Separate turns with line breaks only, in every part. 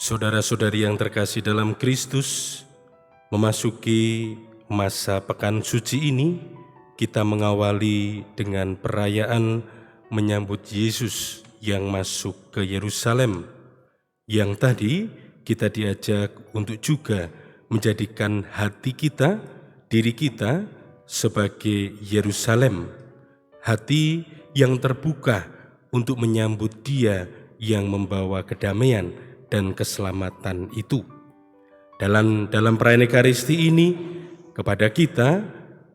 Saudara-saudari yang terkasih dalam Kristus, memasuki masa pekan suci ini, kita mengawali dengan perayaan menyambut Yesus yang masuk ke Yerusalem. Yang tadi kita diajak untuk juga menjadikan hati kita, diri kita sebagai Yerusalem. Hati yang terbuka untuk menyambut Dia yang membawa kedamaian dan keselamatan itu. Dalam perayaan Ekaristi ini, kepada kita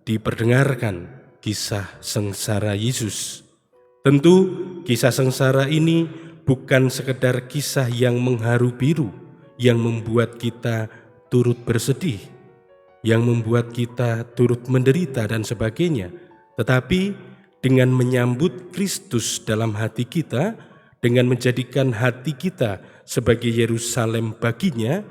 diperdengarkan kisah sengsara Yesus. Tentu kisah sengsara ini bukan sekedar kisah yang mengharu biru, yang membuat kita turut bersedih, yang membuat kita turut menderita dan sebagainya. Tetapi dengan menyambut Kristus dalam hati kita, dengan menjadikan hati kita sebagai Yerusalem baginya,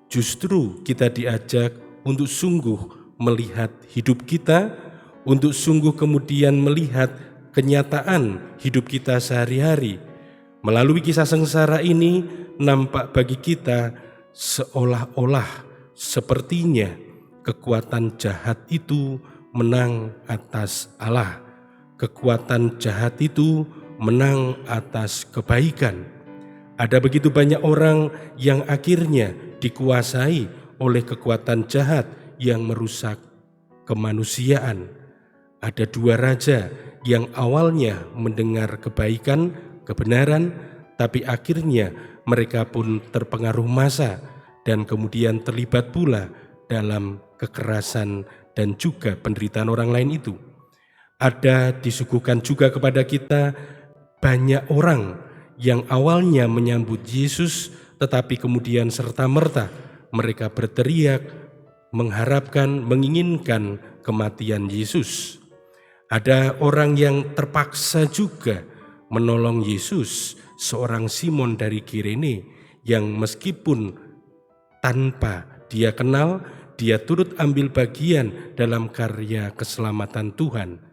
justru kita diajak untuk sungguh melihat hidup kita, untuk sungguh kemudian melihat kenyataan hidup kita sehari-hari. Melalui kisah sengsara ini nampak bagi kita seolah-olah sepertinya kekuatan jahat itu menang atas Allah. Kekuatan jahat itu menang atas kebaikan. Ada begitu banyak orang yang akhirnya dikuasai oleh kekuatan jahat yang merusak kemanusiaan. Ada dua raja yang awalnya mendengar kebaikan, kebenaran, tapi akhirnya mereka pun terpengaruh massa dan kemudian terlibat pula dalam kekerasan dan juga penderitaan orang lain itu. Ada disuguhkan juga kepada kita banyak orang yang awalnya menyambut Yesus, tetapi kemudian serta-merta mereka berteriak, mengharapkan, menginginkan kematian Yesus. Ada orang yang terpaksa juga menolong Yesus, seorang Simon dari Kirene, yang meskipun tanpa dia kenal, dia turut ambil bagian dalam karya keselamatan Tuhan.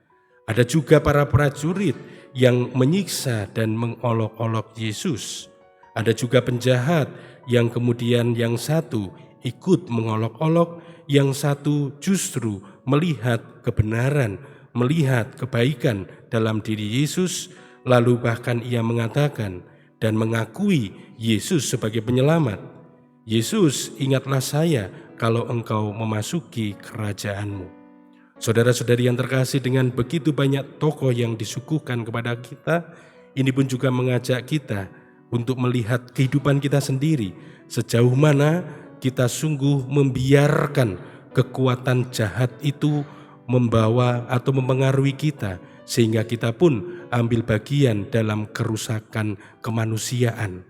Ada juga para prajurit yang menyiksa dan mengolok-olok Yesus. Ada juga penjahat yang kemudian yang satu ikut mengolok-olok, yang satu justru melihat kebenaran, melihat kebaikan dalam diri Yesus, lalu bahkan ia mengatakan dan mengakui Yesus sebagai penyelamat. Yesus, ingatlah saya kalau engkau memasuki kerajaanmu. Saudara-saudari yang terkasih, dengan begitu banyak tokoh yang disuguhkan kepada kita, ini pun juga mengajak kita untuk melihat kehidupan kita sendiri. Sejauh mana kita sungguh membiarkan kekuatan jahat itu membawa atau mempengaruhi kita, sehingga kita pun ambil bagian dalam kerusakan kemanusiaan.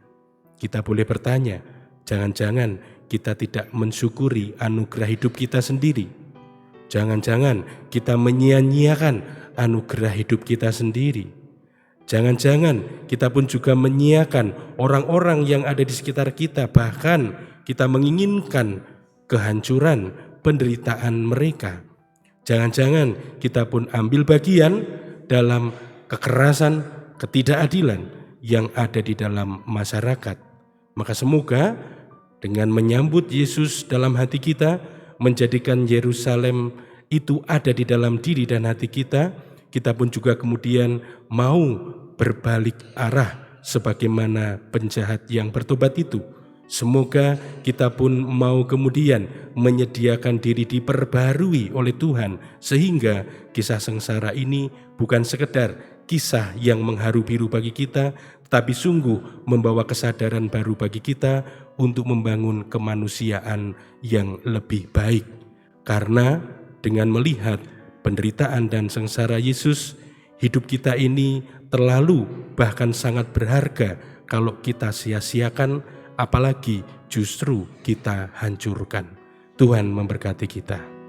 Kita boleh bertanya, jangan-jangan kita tidak mensyukuri anugerah hidup kita sendiri. Jangan-jangan kita menyia-nyiakan anugerah hidup kita sendiri. Jangan-jangan kita pun juga menyia-nyiakan orang-orang yang ada di sekitar kita, bahkan kita menginginkan kehancuran, penderitaan mereka. Jangan-jangan kita pun ambil bagian dalam kekerasan, ketidakadilan yang ada di dalam masyarakat. Maka semoga dengan menyambut Yesus dalam hati kita, menjadikan Yerusalem itu ada di dalam diri dan hati kita, kita pun juga kemudian mau berbalik arah sebagaimana penjahat yang bertobat itu. Semoga kita pun mau kemudian menyediakan diri diperbarui oleh Tuhan, sehingga kisah sengsara ini bukan sekedar kisah yang mengharu biru bagi kita, tapi sungguh membawa kesadaran baru bagi kita untuk membangun kemanusiaan yang lebih baik. Karena dengan melihat penderitaan dan sengsara Yesus, hidup kita ini terlalu bahkan sangat berharga kalau kita sia-siakan, apalagi justru kita hancurkan. Tuhan memberkati kita.